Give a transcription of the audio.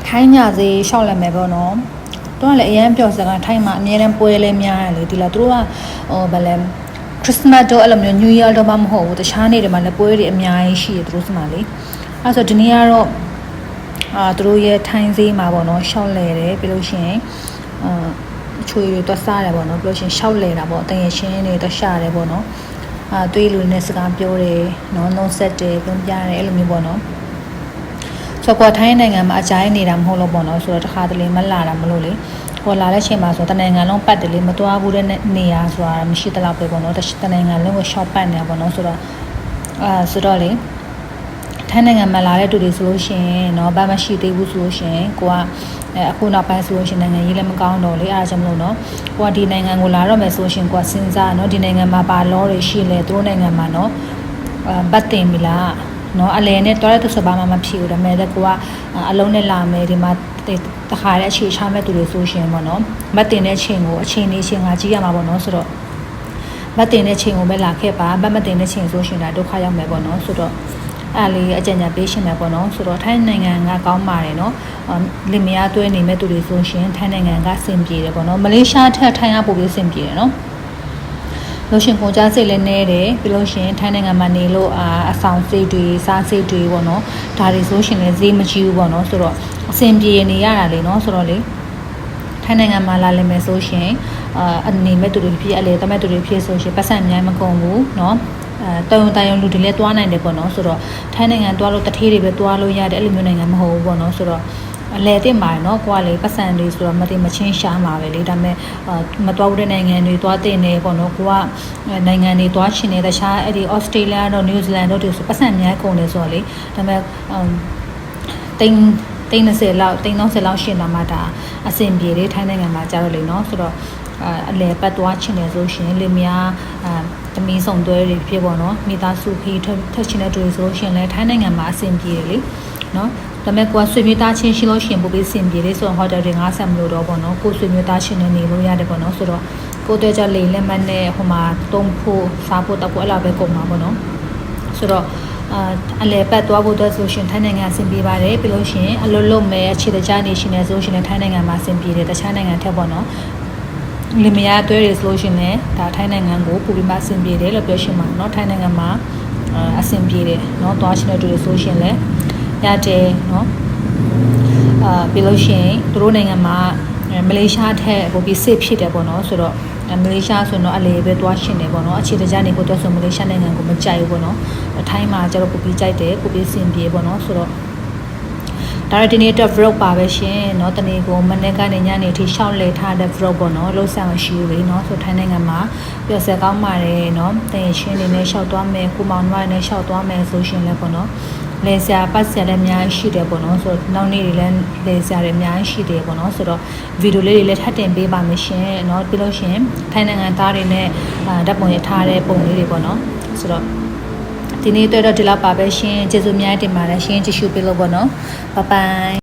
ထိုင်းညာစေးရှောက်လက်မယ်ပေါ့နော်တော့လည်းအရန်ပြောစကားထိုင်းမှာအများတန်းပွဲလဲများတယ်လေဒီလားသူတို့ကဗလဲခရစ်စမတ်တော့အဲ့လိုမျိုး New Year တော့မဟုတ်ဘူးတခြားနေ့တွေမှာလည်းပွဲတွေအများကြီးရှိတယ်သူတို့စမှာလေအဲ့ဆိုဒီနေ့ကတော့သူတို့ရဲ့ထိုင်းစေးမှာပေါ့နော်ရှောက်လဲတယ်ပြီးလို့ရှိရင်ချွေတွေတော့စားတယ်ပေါ့နော်ပြီးလို့ရှိရင်ရှောက်လဲတာပေါ့တန်ရရှင်းတွေတော့ရှာတယ်ပေါ့နော်တွေးလူနဲ့စကားပြောတယ်နော်နှုံးဆက်တယ်ပြောပြတယ်အဲ့လိုမျိုးပေါ့နော်ဆိုတော့ထိုင်းနိုင်ငံမှာအကြိုင်းနေတာမဟုတ်လို့ပေါ့နော်ဆိုတော့တခါတလေမလာတာမလို့လေဟိုလာတဲ့ချိန်မှာဆိုတော့တနိုင်ငံလုံးပတ်တယ်လေမသွားဘူးတဲ့နေရာဆိုတာမရှိတလောက်ပဲပေါ့နော်တနိုင်ငံလုံးကို shop ပတ်နေတာပေါ့နော်ဆိုတော့ဆိုတော့လေထိုင်းနိုင်ငံမှာလာတဲ့သူတွေဆိုလို့ရှိရင်เนาะဘာမှရှိသေးဘူးဆိုလို့ရှိရင်ကိုကအခုနောက်ပိုင်းဆိုလို့ရှိရင်နိုင်ငံရေးလည်းမကောင်းတော့လေအားကြောင့်မလို့เนาะကိုကဒီနိုင်ငံကိုလာတော့မယ်ဆိုလို့ရှိရင်ကိုကစဉ်းစားเนาะဒီနိုင်ငံမှာဘာလောတွေရှိလဲသူတို့နိုင်ငံမှာเนาะဘတ်တင်ပြီလားနော်အလဲနဲ့တွားတဲ့သူစပါမှမဖြစ်ဘူးဒါပေမဲ့ကိုကအလုံးနဲ့လာမယ်ဒီမှာတခါတဲ့အခြေချမဲ့သူတွေဆိုရှင်ပေါ့နော်မတ်တင်တဲ့ချိန်ကိုအချိန်လေးချိန်ကကြီးရမှာပေါ့နော်ဆိုတော့မတ်တင်တဲ့ချိန်ကိုပဲလာခဲ့ပါမတ်တင်တဲ့ချိန်ဆိုရှင်ဒါဒုက္ခရောက်မယ်ပေါ့နော်ဆိုတော့အဲ့လေးအကြံဉာဏ်ပေးရှင်မယ်ပေါ့နော်ဆိုတော့ထိုင်းနိုင်ငံကကောင်းပါတယ်နော်လင်မယားတွဲနေမဲ့သူတွေဆိုရှင်ထိုင်းနိုင်ငံကစင်ပြေတယ်ပေါ့နော်မလေးရှားထက်ထိုင်းကပိုပြီးစင်ပြေတယ်နော်လို့ရှင်ကုန်ကြစိတ်လည်းနေတယ်ပြီးလို့ရှင်ထိုင်းနိုင်ငံမှာနေလို့အဆောင်စိတ်တွေစားစိတ်တွေပေါ့နော်ဒါတွေဆိုရှင်လည်းဈေးမကြီးဘူးပေါ့နော်ဆိုတော့အဆင်ပြေနေရတာလေနော်ဆိုတော့လေထိုင်းနိုင်ငံမှာလာလည်မယ်ဆိုရှင်အနေမဲ့သူတွေဖြစ်အလေတမဲ့သူတွေဖြစ်ဆိုရှင်ပတ်စံအများမကုန်ဘူးနော်တိုင်ယုံလူတွေလည်းတွားနိုင်တယ်ပေါ့နော်ဆိုတော့ထိုင်းနိုင်ငံတွားလို့တထေးတွေပဲတွားလို့ရတယ်အဲ့လိုမျိုးနိုင်ငံမဟုတ်ဘူးပေါ့နော်ဆိုတော့အလဲတင်ပါတယ်เนาะကိုကလေပတ်စံတွေဆိုတော့မတင်မချင်းရှားမှာပဲလေဒါပေမဲ့မတွားဘူးတဲ့နိုင်ငံတွေတွားတင်နေပေါ့เนาะကိုကနိုင်ငံတွေတွားချင်နေတခြားအဲ့ဒီဩစတြေးလျတော့နယူးဇီလန်တို့တွေဆိုပတ်စံအများကုန်တယ်ဆိုတော့လေဒါပေမဲ့တိန်30လောက်တိန်30လောက်ရှင်းတော့မှဒါအဆင်ပြေတယ်ထိုင်းနိုင်ငံမှာကြာတော့လေเนาะဆိုတော့အလဲပတ်တွားချင်တယ်ဆိုရှင်လေများသမီးဆောင်တွဲတွေဖြစ်ပေါ့เนาะမိသားစုခီးထွက်ချင်တဲ့တွေဆိုရှင်လဲထိုင်းနိုင်ငံမှာအဆင်ပြေတယ်လေเนาะဒါပေမဲ့ကိုကဆွေမျိုးသားချင်းရှိလို့ရှိရင်ပိုပြီးစင်ပြေလေးဆိုတော့ဟိုတယ်တွေငါးဆက်မလို့တော့ပေါ့နော်ကိုဆွေမျိုးသားချင်းနဲ့နေလို့ရတယ်ပေါ့နော်ဆိုတော့ကိုတဲ့ကြလေလက်မနဲ့ဟိုမှာတုံးဖို့စားဖို့တောက်ဖို့အဲ့လိုပဲကုန်မှာပေါ့နော်ဆိုတော့အလဲပတ်သွားဖို့အတွက်ဆိုရှင်ထိုင်းနိုင်ငံစင်ပြေပါတယ်ပြီးလို့ရှိရင်အလုံးလုံးမဲ့အခြေတကြားနေရှင်နေဆိုရှင်လည်းထိုင်းနိုင်ငံမှာစင်ပြေတယ်တခြားနိုင်ငံထက်ပေါ့နော်လင်မယားတွဲရဆိုလို့ရှင်လည်းဒါထိုင်းနိုင်ငံကိုပိုပြီးမှစင်ပြေတယ်လို့ပြောရှင်မှာเนาะထိုင်းနိုင်ငံမှာအစင်ပြေတယ်เนาะသွားရှင်တဲ့တူဆိုရှင်လည်းရတယ်เนาะပြီးလို့ရှိရင်သူတို့နိုင်ငံမှာမလေးရှားထက်ပိုပြီးစစ်ဖြစ်တယ်ပေါ့နော်ဆိုတော့မလေးရှားဆိုတော့အလေပဲတွားရှင်တယ်ပေါ့နော်အခြေတကျနေကိုတွားဆိုမလေးရှားနိုင်ငံကိုမကြိုက်ဘူးပေါ့နော်ထိုင်းမှာကျတော့ပိုပြီးကြိုက်တယ်ပိုပြီးစင်ပြေပေါ့နော်ဆိုတော့ဒါရဒီနေ့တော့ vlog ပါပဲရှင်เนาะတနေ့ကိုမနေ့ကနေညနေထိရှောက်လဲထားတဲ့ vlog ပေါ့နော်လို့ဆောင်ရှိဦးလေเนาะဆိုထိုင်းနိုင်ငံမှာပြောဆက်ကောင်းပါတယ်เนาะတင်ရှင်းနေနဲ့ရှောက်သွားမယ်ကိုမောင်နှမနဲ့ရှောက်သွားမယ်ဆိုရှင်လဲပေါ့နော်လေဆရာပတ်ဆရာလည်းအများကြီးရှိတယ်ပေါ့နော်ဆိုတော့နောက်နေ့တွေလည်းလေဆရာတွေအများကြီးရှိတယ်ပေါ့နော်ဆိုတော့ဗီဒီယိုလေးတွေလည်းထပ်တင်ပေးပါမယ်ရှင်เนาะပြီးလို့ရှင်ထိုင်းနိုင်ငံသားတွေနဲ့ဓာတ်ပုံရထားတဲ့ပုံလေးတွေပေါ့နော်ဆိုတော့ဒီနေ့တော့ဒီလောက်ပါပဲရှင်ကျေးဇူးအများကြီးတင်ပါတယ်ရှင်ကြည့်ရှုပေးလို့ပေါ့နော်ဘိုင်ဘိုင်